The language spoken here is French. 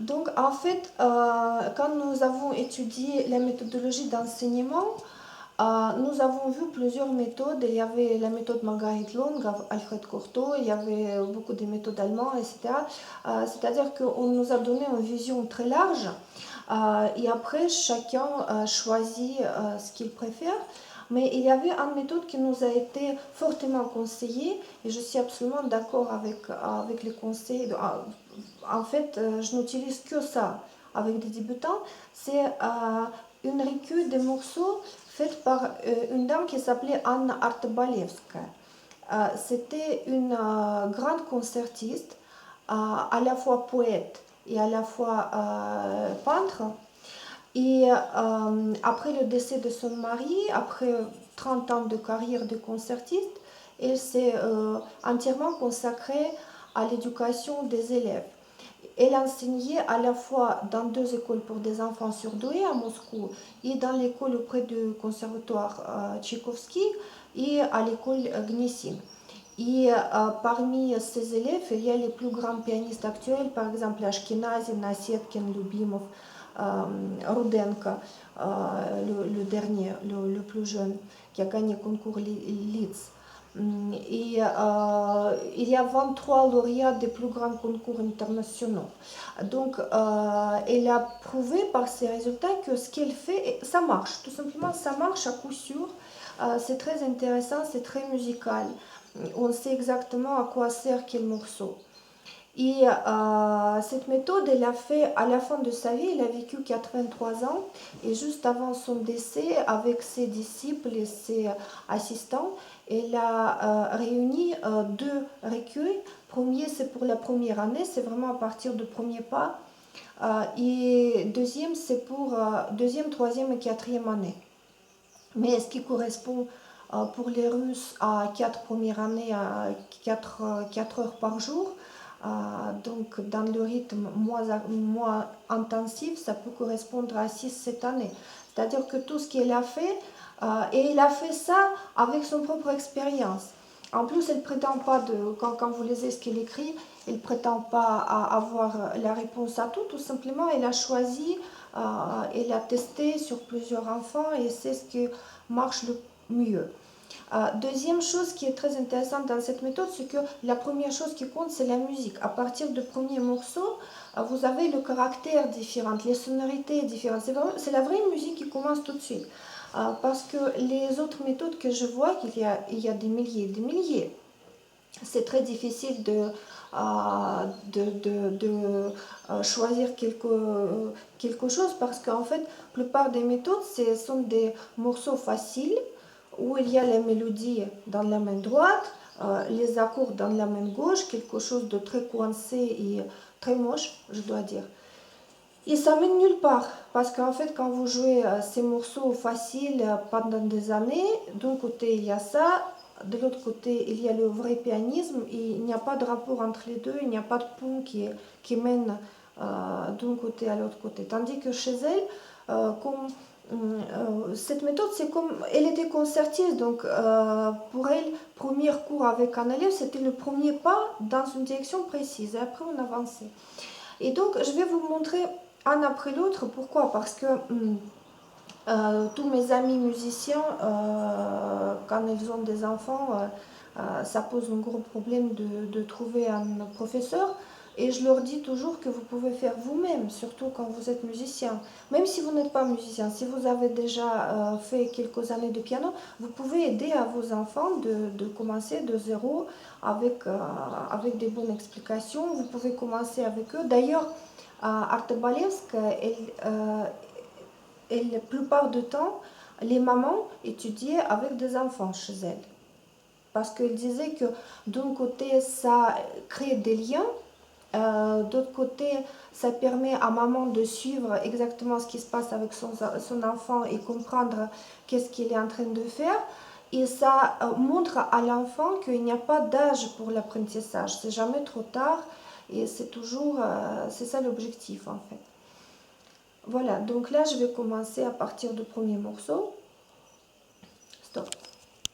Donc, en fait, quand nous avons étudié la méthodologie d'enseignement, nous avons vu plusieurs méthodes. Il y avait la méthode Margaret Long, Alfred Cortot, il y avait beaucoup de méthodes allemandes, etc. C'est-à-dire qu'on nous a donné une vision très large et après, chacun choisit ce qu'il préfère. Mais il y avait une méthode qui nous a été fortement conseillée et je suis absolument d'accord avec les conseils. En fait, je n'utilise que ça avec des débutants. C'est une recueil de morceaux faite par une dame qui s'appelait Anna Artabalevskaya. C'était une grande concertiste, à la fois poète et à la fois peintre. Et après le décès de son mari, après 30 ans de carrière de concertiste, elle s'est entièrement consacrée à l'éducation des élèves. Elle enseignait à la fois dans 2 écoles pour des enfants surdoués à Moscou et dans l'école auprès du conservatoire Tchaïkovski et à l'école Gnesin. Et parmi ces élèves, il y a les plus grands pianistes actuels, par exemple Ashkenazy, Nasetkin, Lubimov, Rudenko, le dernier, le plus jeune, qui a gagné le concours Litz. Et il y a 23 lauréats des plus grands concours internationaux. Donc, elle a prouvé par ses résultats que ce qu'elle fait, ça marche. Tout simplement, ça marche à coup sûr. C'est très intéressant, c'est très musical. On sait exactement à quoi sert quel morceau. Et cette méthode, elle a fait à la fin de sa vie, elle a vécu 83 ans, et juste avant son décès, avec ses disciples et ses assistants, elle a réuni 2 recueils. Premier, c'est pour la première année, c'est vraiment à partir du premier pas. Et deuxième, c'est pour deuxième, troisième et quatrième année. Mais ce qui correspond pour les Russes à 4 premières années, à 4 heures par jour, donc dans le rythme moins intensif, ça peut correspondre à 6-7 années. C'est-à-dire que tout ce qu'elle a fait, et elle a fait ça avec son propre expérience. En plus, elle prétend pas, quand vous lisez ce qu'elle écrit, elle ne prétend pas avoir la réponse à tout. Tout simplement, elle a choisi, elle a testé sur plusieurs enfants et c'est ce qui marche le mieux. Deuxième chose qui est très intéressante dans cette méthode, c'est que la première chose qui compte, c'est la musique. À partir du premier morceau, vous avez le caractère différent, les sonorités différentes. C'est la vraie musique qui commence tout de suite. Parce que les autres méthodes que je vois, il y a des milliers et des milliers, c'est très difficile de choisir quelque chose parce qu'en fait, la plupart des méthodes, ce sont des morceaux faciles où il y a la mélodie dans la main droite, les accords dans la main gauche, quelque chose de très coincé et très moche, je dois dire. Et ça mène nulle part, parce qu'en fait, quand vous jouez ces morceaux faciles pendant des années, d'un côté il y a ça, de l'autre côté il y a le vrai pianisme, et il n'y a pas de rapport entre les deux, il n'y a pas de pont qui mène d'un côté à l'autre côté. Tandis que chez elle, cette méthode, c'est comme, elle était concertiste, donc pour elle, premier cours avec un élève, c'était le premier pas dans une direction précise, et après on avançait. Et donc, je vais vous montrer un après l'autre. Pourquoi? Parce que tous mes amis musiciens, quand ils ont des enfants, ça pose un gros problème de trouver un professeur. Et je leur dis toujours que vous pouvez faire vous-même, surtout quand vous êtes musicien. Même si vous n'êtes pas musicien, si vous avez déjà fait quelques années de piano, vous pouvez aider à vos enfants de commencer de zéro avec des bonnes explications. Vous pouvez commencer avec eux. D'ailleurs, Artabalevsk, la plupart du temps, les mamans étudiaient avec des enfants chez elles. Parce qu'elles disaient que d'un côté, ça crée des liens, d'autre côté, ça permet à maman de suivre exactement ce qui se passe avec son enfant et comprendre qu'est-ce qu'il est en train de faire. Et ça montre à l'enfant qu'il n'y a pas d'âge pour l'apprentissage. C'est jamais trop tard et c'est toujours, c'est ça l'objectif en fait. Voilà, donc là je vais commencer à partir du premier morceau. Stop.